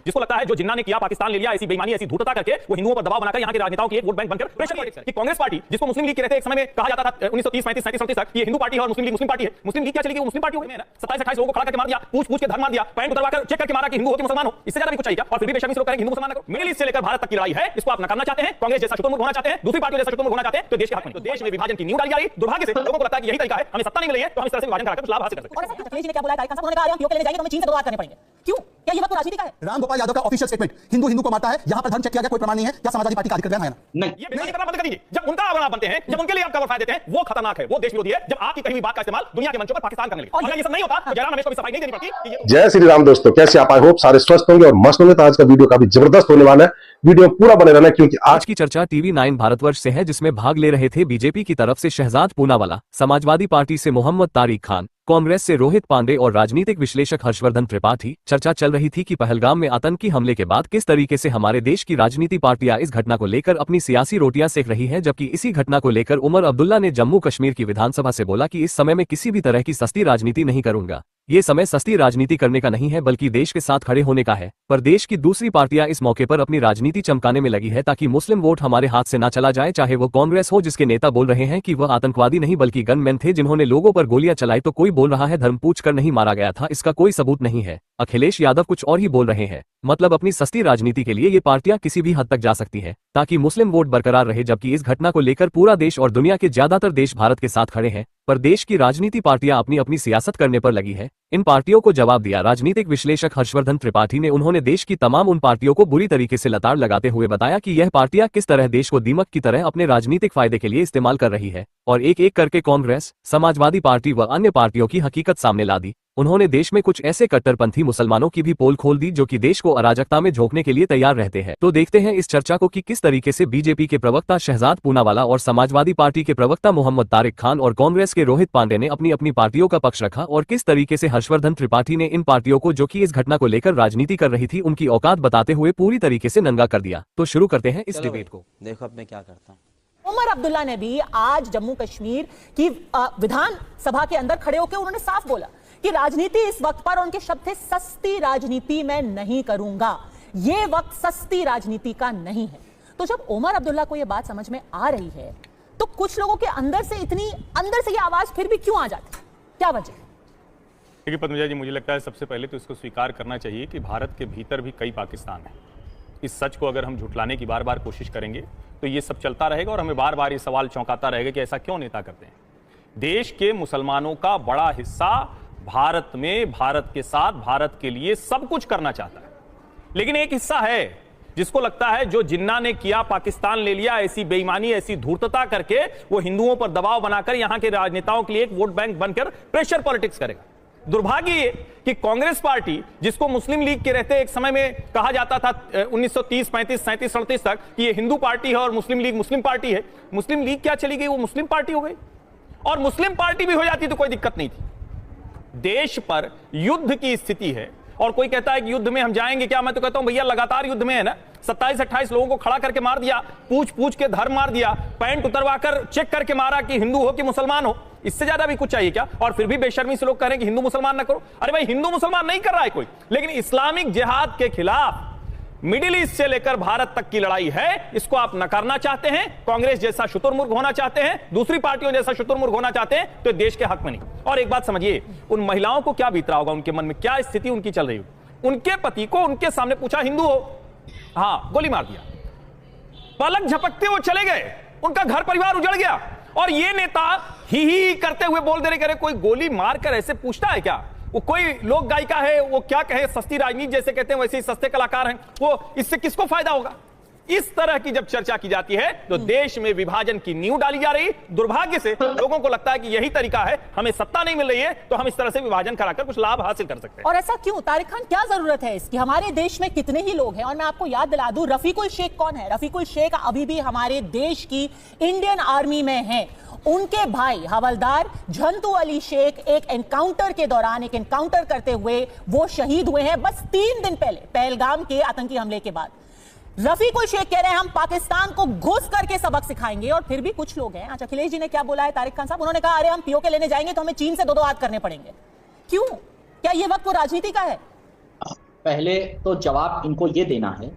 जिसको लगता है जो जिन्ना ने किया पाकिस्तान ले लिया, ऐसी बेईमानी ऐसी धूर्तता करके वो हिंदुओं पर दबाव बनाकर यहाँ के राजनेताओं के लिए वोट बैंक बनकर प्रेशर पॉलिटिक्स कि कांग्रेस पार्टी जिसको मुस्लिम लीग के रहते एक समय में कहा जाता था 1930 35 37 38 तक ये हिंदू पार्टी है और मुस्लिम लीग मुस्लिम पार्टी है। मुस्लिम लीग क्या चली गई, वो मुस्लिम पार्टी हो गई ना। 27 28 लोगों को खड़ा करके मार दिया, पूछ के धर्म मार दिया, पैंट उतरवाकर चेक करके मारा कि हिंदू हो कि मुसलमान हो। इससे ज्यादा भी कुछ चाहिए क्या? और फिर भी बेशर्मी से लोग करेंगे हिंदू मुसलमान को। मिडिल ईस्ट से लेकर भारत तक की लड़ाई है, इसको आप नकारना चाहते हैं, कांग्रेस जैसा शुतुरमुर्ग होना चाहते हैं, दूसरी पार्टियों जैसा शुतुरमुर्ग होना चाहते हैं, तो देश के हक में, तो देश में विभाजन की नींव डाली जा रही। दुर्भाग्य से लोगों को लगता है कि यही तरीका है, हमें सत्ता नहीं मिली है तो हम इस तरह से विभाजन कराकर कुछ लाभ हासिल कर सकते हैं। और अखिलेश जी ने क्या बोला, तारिक खान साहब उन्होंने कहा हम पीओ के लेने जाएंगे तो हमें चीन से दो बात करने पड़ेंगे। क्यों? क्या ये बात राजनीति का है? राम गोपाल यादव का ऑफिशियल स्टेटमेंट, हिंदू हिंदू को मारता है, यहां पर धर्म चेक किया गया, कोई प्रमाण नहीं है, क्या समाजवादी पार्टी का अधिकृत बयान है? नहीं, ये बेईमानी करना बंद कर दीजिए। जब उनका आप बनते हैं, जब उनके लिए आप कवर फायर देते हैं, वो खतरनाक है, वो देश विरोधी है। जब आपकी कही हुई बात का इस्तेमाल दुनिया के मंचों पर पाकिस्तान करने लगे, अगर ये सब नहीं होता तो जयराम रमेश को भी सफाई नहीं देनी पड़ती। जय श्री राम दोस्तों, कैसे आप? आई होप सारे स्वस्थ होंगे और मस्त होंगे। तो आज का वीडियो काफी जबरदस्त होने वाला है, वीडियो पूरा बने रहना क्योंकि आज की चर्चा टीवी 9 भारतवर्ष से है, जिसमें भाग ले रहे थे बीजेपी की तरफ से शहजाद पूनावाला, समाजवादी पार्टी से मोहम्मद तारिक खान, कांग्रेस से रोहित पांडे और राजनीतिक विश्लेषक हर्षवर्धन त्रिपाठी। चर्चा चल रही थी कि पहलगाम में आतंकी हमले के बाद किस तरीके से हमारे देश की राजनीति पार्टियां इस घटना को लेकर अपनी सियासी रोटियां सेक रही हैं, जबकि इसी घटना को लेकर उमर अब्दुल्ला ने जम्मू कश्मीर की विधानसभा से बोला कि इस समय में किसी भी तरह की सस्ती राजनीति नहीं करूंगा। ये समय सस्ती राजनीति करने का नहीं है बल्कि देश के साथ खड़े होने का है। पर देश की दूसरी पार्टियां इस मौके पर अपनी राजनीति चमकाने में लगी है ताकि मुस्लिम वोट हमारे हाथ से ना चला जाए, चाहे वो कांग्रेस हो जिसके नेता बोल रहे हैं कि वह आतंकवादी नहीं बल्कि गनमैन थे जिन्होंने लोगों पर गोलियां चलाई, तो कोई बोल रहा है धर्म पूछकर नहीं मारा गया था, इसका कोई सबूत नहीं है। अखिलेश यादव कुछ और ही बोल रहे हैं। मतलब अपनी सस्ती राजनीति के लिए ये पार्टियां किसी भी हद तक जा सकती हैं ताकि मुस्लिम वोट बरकरार रहे, जबकि इस घटना को लेकर पूरा देश और दुनिया के ज्यादातर देश भारत के साथ खड़े हैं। पर देश की राजनीति पार्टियां अपनी अपनी सियासत करने पर लगी है। इन पार्टियों को जवाब दिया राजनीतिक विश्लेषक हर्षवर्धन त्रिपाठी ने। उन्होंने देश की तमाम उन पार्टियों को बुरी तरीके से लताड़ लगाते हुए बताया कि यह पार्टियां किस तरह देश को दीमक की तरह अपने राजनीतिक फायदे के लिए इस्तेमाल कर रही है और एक एक करके कांग्रेस, समाजवादी पार्टी व अन्य पार्टियों की हकीकत सामने ला दी। उन्होंने देश में कुछ ऐसे कट्टरपंथी मुसलमानों की भी पोल खोल दी जो कि देश को अराजकता में झोंकने के लिए तैयार रहते हैं। तो देखते हैं इस चर्चा को कि किस तरीके से बीजेपी के प्रवक्ता शहजाद पूनावाला और समाजवादी पार्टी के प्रवक्ता मोहम्मद तारिक खान और कांग्रेस के रोहित पांडे ने अपनी अपनी पार्टियों का पक्ष रखा और किस तरीके से हर्षवर्धन त्रिपाठी ने इन पार्टियों को जो कि इस घटना को लेकर राजनीति कर रही थी उनकी औकात बताते हुए पूरी तरीके से नंगा कर दिया। तो शुरू करते हैं इस डिबेट को। देखो अब मैं क्या करता हूँ। उमर अब्दुल्ला ने भी आज जम्मू कश्मीर की विधानसभा के अंदर खड़े होकर उन्होंने साफ बोला कि राजनीति इस वक्त पर, उनके शब्द थे, सस्ती राजनीति मैं नहीं करूंगा, ये वक्त सस्ती राजनीति का नहीं है। तो जब उमर अब्दुल्ला को यह बात समझ में आ रही है तो कुछ लोगों के अंदर से ये आवाज फिर भी क्यों आ जाती है? क्या वजह? देखिए पद्मजा जी, मुझे लगता है सबसे पहले तो इसको स्वीकार करना चाहिए कि भारत के भीतर भी कई पाकिस्तान है। इस सच को अगर हम झुटलाने की बार बार कोशिश करेंगे तो ये सब चलता रहेगा और हमें बार बार ये सवाल चौंकाता रहेगा कि ऐसा क्यों नेता करते हैं। देश के मुसलमानों का बड़ा हिस्सा भारत में, भारत के साथ, भारत के लिए सब कुछ करना चाहता है, लेकिन एक हिस्सा है जिसको लगता है जो जिन्ना ने किया पाकिस्तान ले लिया, ऐसी बेईमानी ऐसी धूर्तता करके वो हिंदुओं पर दबाव बनाकर यहां के राजनेताओं के लिए एक वोट बैंक बनकर प्रेशर पॉलिटिक्स करेगा। दुर्भाग्य ये कि कांग्रेस पार्टी जिसको मुस्लिम लीग के रहते एक समय में कहा जाता था 1930 35 37 38 तक कि ये हिंदू पार्टी है और मुस्लिम लीग मुस्लिम पार्टी है, मुस्लिम लीग क्या चली गई, वो मुस्लिम पार्टी हो गई। और मुस्लिम पार्टी भी हो जाती तो कोई दिक्कत नहीं थी। देश पर युद्ध की स्थिति है और कोई कहता है कि युद्ध में हम जाएंगे क्या? मैं तो कहता हूं भैया लगातार युद्ध में है ना। 27 28 लोगों को खड़ा करके मार दिया, पूछ के धर्म मार दिया, पैंट उतरवाकर चेक करके मारा कि हिंदू हो कि मुसलमान हो। इससे ज्यादा भी कुछ चाहिए क्या? और फिर भी बेशर्मी से लोग कह रहे हैं कि हिंदू मुसलमान ना करो। अरे भाई, हिंदू मुसलमान नहीं कर रहा है कोई, लेकिन इस्लामिक जिहाद के खिलाफ मिडिल ईस्ट से लेकर भारत तक की लड़ाई है, इसको आप नकारना चाहते हैं। कांग्रेस जैसा शुतुरमुर्ग होना चाहते हैं, दूसरी पार्टियों जैसा शुतुरमुर्ग होना चाहते हैं, तो देश के हक में नहीं। और एक बात समझिए, उन महिलाओं को क्या बीत रहा होगा, उनके मन में क्या स्थिति उनकी चल रही होगी। उनके पति को उनके सामने पूछा हिंदू हो, हाँ, गोली मार दिया, पलक झपकते वो चले गए, उनका घर परिवार उजड़ गया। और ये नेता ही करते हुए बोल दे रहे, कोई गोली मारकर ऐसे पूछता है क्या? वो कोई लोक गायिका है, वो क्या कहे, सस्ती राजनीति जैसे कहते हैं वैसे ही सस्ते कलाकार हैं, वो इससे किसको फायदा होगा? इस तरह की जब चर्चा की जाती है तो देश में विभाजन की नींव डाली जा रही। दुर्भाग्य से लोगों को लगता है कि यही तरीका है, हमें सत्ता नहीं मिल रही है तो हम इस तरह से विभाजन कराकर कुछ लाभ हासिल कर सकते हैं। और ऐसा क्यों? तारिक खान, क्या जरूरत है इसकी? हमारे देश में कितने ही लोग हैं। और मैं आपको याद दिला दूं, रफीकुल शेख कौन है? रफीकुल शेख अभी भी हमारे देश की इंडियन आर्मी में है। उनके भाई हवलदार झंतू अली शेख एक एनकाउंटर के दौरान एक एनकाउंटर करते हुए वो शहीद हुए हैं बस 3 दिन पहले, पहलगाम के आतंकी हमले के बाद। रफीकुल शेख कह रहे हैं हम पाकिस्तान को घुस करके सबक सिखाएंगे। और फिर भी कुछ लोग हैं, आज अखिलेश जी ने क्या बोला है, तारिक खान साहब, उन्होंने कहा अरे हम पीओ के लेने जाएंगे तो हमें चीन से दो हाथ करने पड़ेंगे। क्यों? क्या ये वक्त वो राजनीति का है? पहले तो जवाब इनको ये देना है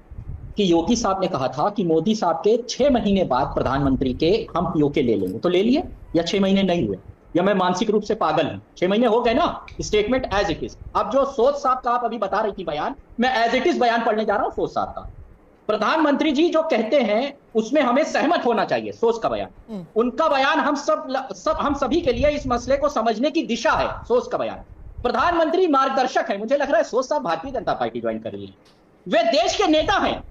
कि योगी साहब ने कहा था कि मोदी साहब के 6 महीने बाद प्रधानमंत्री के हम पीओके ले लेंगे, तो ले लिए या 6 महीने नहीं हुए, या मैं मानसिक रूप से पागल हूं? 6 महीने हो गए ना, स्टेटमेंट एज इट इज। अब जो सोच साहब का आप अभी बता रही थी बयान, मैं एज इट इज बयान पढ़ने जा रहा हूं सोच साहब का। प्रधानमंत्री जी जो कहते हैं उसमें हमें सहमत होना चाहिए, सोच का बयान, उनका बयान हम सभी के लिए इस मसले को समझने की दिशा है, सोच का बयान। प्रधानमंत्री मार्गदर्शक है, मुझे लग रहा है सोच साहब भारतीय जनता पार्टी ज्वाइन कर रही है, वे देश के नेता हैं,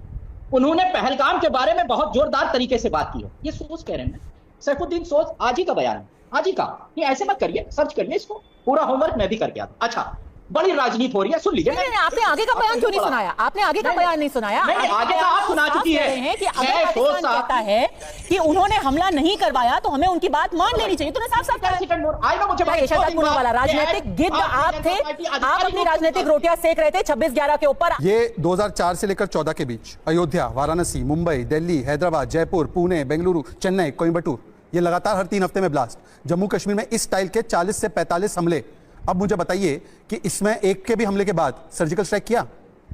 उन्होंने पहलगाम के बारे में बहुत जोरदार तरीके से बात की है, ये सोच कह रहे हैं। सैफुद्दीन सोच आज ही का बयान है, आज ही का, ये ऐसे मत करिए, सर्च करिए इसको, पूरा होमवर्क मैं भी करके आता। अच्छा, बड़ी राजनीति हो रही है, सुन लीजिए। नहीं, आपने आगे का बयान क्यों नहीं सुनाया? आपने आगे का बयान नहीं सुनाया। आगे का आप सुना चुकी है कि अगर पाकिस्तान कहता है कि उन्होंने हमला नहीं करवाया तो हमें उनकी बात मान लेनी चाहिए, तो साफ साफ वाला राजनीतिक गिद्ध आप थे, आप अपनी राजनीतिक रोटियां सेक रहे थे 26/11 के ऊपर। ये 2004 से लेकर 14 के बीच अयोध्या, वाराणसी, मुंबई, दिल्ली, हैदराबाद, जयपुर, पुणे, बेंगलुरु, चेन्नई, कोयम्बटूर, ये लगातार हर 3 हफ्ते में ब्लास्ट। जम्मू कश्मीर में इस स्टाइल के 40 से 45 हमले। अब मुझे बताइए कि इसमें एक के भी हमले के बाद सर्जिकल स्ट्राइक किया?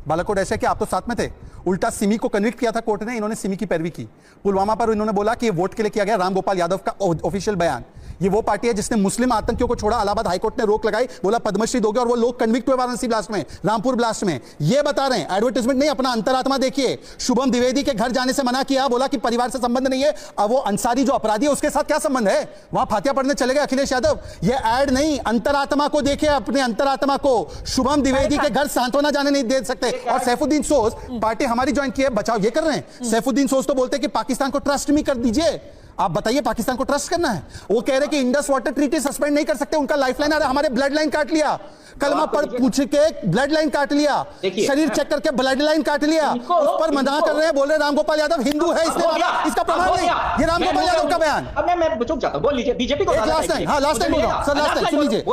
बालाकोट ऐसे कि आप तो साथ में थे, उल्टा सिमी को कन्विक्ट किया था कोर्ट ने, इन्होंने सिमी की पैरवी की। पुलवामा पर इन्होंने बोला कि ये वोट के लिए किया गया, रामगोपाल यादव का ऑफिशियल बयान। ये वो पार्टी है जिसने मुस्लिम आतंकियों को छोड़ा, इलाहाबाद हाईकोर्ट ने रोक लगाई, बोला पद्मश्री दोगे, और वो लोग कन्विक्ट हुए वाराणसी ब्लास्ट में, रामपुर ब्लास्ट में। ये बता रहे हैं, एडवर्टाइजमेंट नहीं, अपना अंतरात्मा देखिए। शुभम द्विवेदी के घर जाने से मना किया, बोला कि परिवार से संबंध नहीं है। अब वो अंसारी जो अपराधी है उसके साथ क्या संबंध है? वहां फातिया पढ़ने चले गए अखिलेश यादव। ये ऐड नहीं, अंतरात्मा को देखिए, अपने अंतरात्मा को। शुभम द्विवेदी के घर सांत्वना जाने नहीं दे सकते। और सैफुद्दीन सोज पार्टी हमारी ज्वाइन की है, बचाव ये कर रहे हैं। सैफुद्दीन सोज तो बोलते हैं कि पाकिस्तान को ट्रस्ट में कर दीजिए। आप बताइए, पाकिस्तान को ट्रस्ट करना है? वो कह रहे कि इंडस वाटर ट्रीटी सस्पेंड नहीं कर सकते, उनका लाइफलाइन, अरे हमारे ब्लड लाइन काट लिया, कलमा पढ़ पूछ के ब्लड लाइन काट लिया, शरीर चेक करके ब्लड लाइन काट लिया, उस पर मना कर रहे हैं, बोल रहे रामगोपाल यादव हिंदू है, इसका प्रमाण नहीं। ये रामगोपाल यादव का बयान। अब मैं चुप जाता हूं, बोल लीजिए। बीजेपी को लास्ट टाइम, हाँ लास्ट टाइम बोल रहा हूं सर, लास्ट टाइम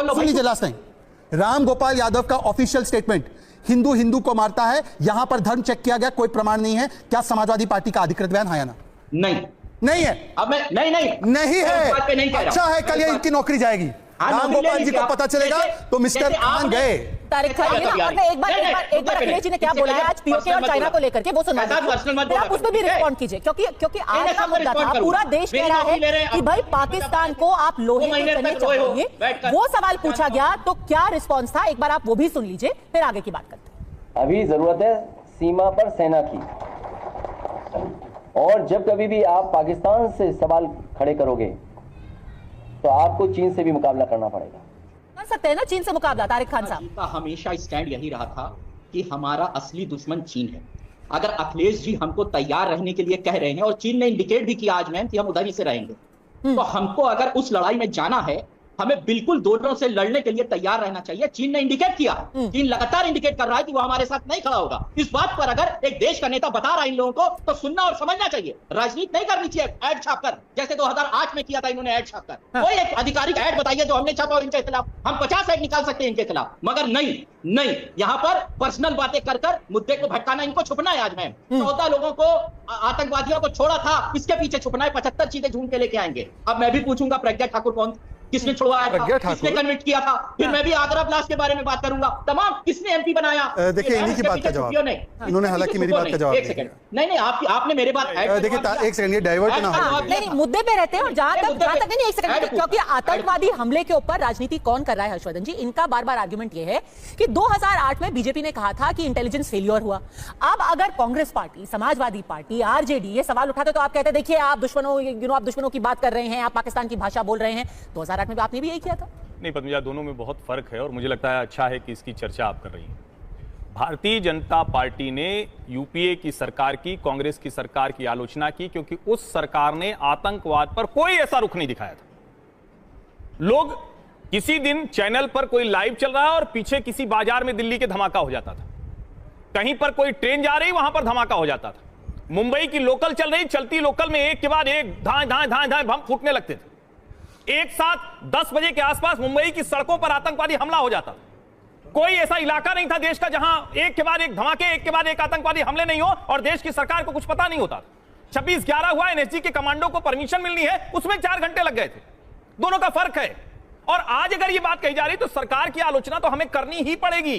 सुन लीजिए लास्ट टाइम रामगोपाल यादव का ऑफिशियल स्टेटमेंट, हिंदू हिंदू को मारता है, यहां पर धर्म चेक किया गया, कोई प्रमाण नहीं है। क्या समाजवादी पार्टी का अधिकृत बयान है या ना? नहीं है। अब मैं नहीं है। अच्छा है, कल ये इनकी नौकरी जाएगी, रामगोपाल जी को पता चलेगा तो मिस्टर खान गए। तारिक खान, एक बार अखिलेश जी ने क्या बोला है आज पीओके और चाइना को लेकर के, वो सुना आप उसमें भी रिस्पॉन्ड कीजिए, क्योंकि आज का मुद्दा था, पूरा देश कह रहा है कि भाई पाकिस्तान को आप लोहे के चने चाहिए, वो सवाल पूछा गया, तो क्या रिस्पॉन्स था? एक बार आप वो भी सुन लीजिए, फिर आगे की बात करते हैं। अभी जरूरत है सीमा पर सेना की, और जब कभी भी आप पाकिस्तान से सवाल खड़े करोगे तो आपको चीन से भी मुकाबला करना पड़ेगा। कर सकते हैं ना चीन से मुकाबला? तारिक खान साहब का हमेशा स्टैंड यही रहा था कि हमारा असली दुश्मन चीन है। अगर अखिलेश जी हमको तैयार रहने के लिए कह रहे हैं, और चीन ने इंडिकेट भी किया आज मैम कि हम उधर ही से रहेंगे, तो हमको अगर उस लड़ाई में जाना है, हमें बिल्कुल दोनों से लड़ने के लिए तैयार रहना चाहिए। चीन ने इंडिकेट किया, चीन लगातार इंडिकेट कर रहा है कि वो हमारे साथ नहीं खड़ा होगा। इस बात पर अगर एक देश का नेता बता रहा है इन लोगों को, तो सुनना और समझना चाहिए। राजनीति नहीं करनी चाहिए ऐड छापकर, जैसे 2008 में किया था इन्होंने ऐड छापकर। कोई एक आधिकारिक ऐड बताइए जो हमने छापा और इनके खिलाफ, हम 50 ऐड निकाल सकते हैं इनके खिलाफ, मगर नहीं, यहाँ पर पर्सनल बातें कर मुद्दे को भटकाना, इनको छुपना है। आज मैं 14 लोगों को, आतंकवादियों को छोड़ा था, इसके पीछे छुपना है, 75 चीजें ढूंढ के लेके आएंगे। अब मैं भी पूछूंगा प्रज्ञा ठाकुर कौन, किसने छुड़वाया था, किसने कन्विक्ट किया था? फिर मैं भी आगरा ब्लास्ट के बारे में बात करूंगा, तमाम किसने एमपी बनाया। देखिए इन्हीं की बात का जवाब इन्होंने, हालांकि मेरी बात का जवाब एक सेकंड, नहीं आपने मेरे बात, देखिए एक सेकंड, ये डाइवर्ट ना हो। नहीं, मुद्दे पे रहते हैं। और जहां तक नहीं, एक सेकंड, क्योंकि आतंकवादी हमले के ऊपर राजनीति कौन कर रहा है हर्षवर्धन जी, इनका बार बार आर्गुमेंट ये है कि 2008 में बीजेपी ने कहा था कि इंटेलिजेंस फेलियर हुआ। अब अगर Congress party, Samajwadi party, RJD ये सवाल उठाते तो आप कहते देखिए आप दुश्मनों की बात कर रहे हैं, आप पाकिस्तान की भाषा बोल रहे हैं। 2008 में आपने भी यही किया था। नहीं पद्मजा, दोनों में बहुत फर्क है, और मुझे लगता है अच्छा है कि इसकी चर्चा आप कर रही हैं। भारतीय जनता पार्टी ने यूपीए की सरकार की, कांग्रेस की सरकार की आलोचना की, क्योंकि उस सरकार ने आतंकवाद पर कोई ऐसा रुख नहीं दिखाया था। लोग किसी दिन चैनल पर कोई लाइव चल रहा है और पीछे किसी बाजार में दिल्ली के धमाका हो जाता था, कहीं पर कोई ट्रेन जा रही वहां पर धमाका हो जाता था, मुंबई की लोकल चल रही, चलती लोकल में एक के बाद एक धाए धाए धाए धाए बम फूटने लगते थे। एक साथ 10 बजे के आसपास मुंबई की सड़कों पर आतंकवादी हमला हो जाता। कोई ऐसा इलाका नहीं था देश का जहां एक के बाद एक धमाके, एक के बाद एक आतंकवादी हमले नहीं हो और देश की सरकार को कुछ पता नहीं होता। 26/11 हुआ, एनएसजी के कमांडो को परमिशन मिलनी है, उसमें 4 घंटे लग गए थे। दोनों का फर्क है। और आज अगर ये बात कही जा रही तो सरकार की आलोचना तो हमें करनी ही पड़ेगी।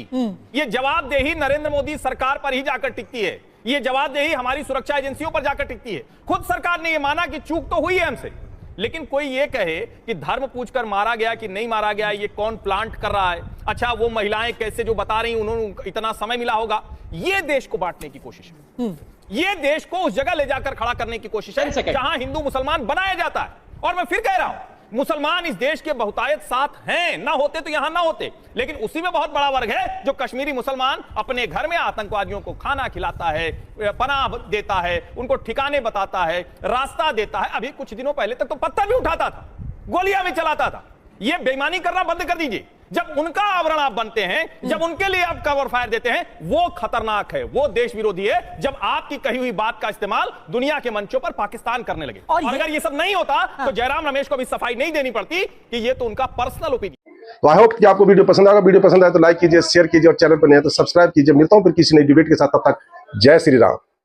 ये जवाबदेही नरेंद्र मोदी सरकार पर ही जाकर टिकती है, ये जवाबदेही हमारी सुरक्षा एजेंसियों पर जाकर टिकती है। खुद सरकार ने ये माना कि चूक तो हुई है हमसे, लेकिन कोई ये कहे कि धर्म पूछकर मारा गया कि नहीं मारा गया, ये कौन प्लांट कर रहा है, अच्छा वो महिलाएं कैसे जो बता रही उन्होंने इतना समय मिला होगा, ये देश को बांटने की कोशिश है। ये देश को उस जगह ले जाकर खड़ा करने की कोशिश है जहां हिंदू मुसलमान बनाया जाता है। और मैं फिर कह रहा हूं, मुसलमान इस देश के बहुतायत साथ हैं, ना होते तो यहां ना होते, लेकिन उसी में बहुत बड़ा वर्ग है जो कश्मीरी मुसलमान अपने घर में आतंकवादियों को खाना खिलाता है, पनाह देता है, उनको ठिकाने बताता है, रास्ता देता है। अभी कुछ दिनों पहले तक तो पत्थर भी उठाता था, गोलियां भी चलाता था। ये बेईमानी करना बंद कर दीजिए। जब उनका आवरण आप बनते हैं, जब उनके लिए आप कवर फायर देते हैं, वो खतरनाक है, वो देश विरोधी है। जब आपकी कही हुई बात का इस्तेमाल दुनिया के मंचों पर पाकिस्तान करने लगे, और अगर ये सब नहीं होता तो जयराम रमेश को भी सफाई नहीं देनी पड़ती कि ये तो उनका पर्सनल ओपिनियन। तो आई होप कि आपको वीडियो पसंद आएगा। वीडियो पसंद आए तो लाइक कीजिए, शेयर कीजिए और चैनल पर नहीं है तो सब्सक्राइब कीजिए। मिलता हूं फिर किसी नई डिबेट के साथ, तब तक जय श्री राम।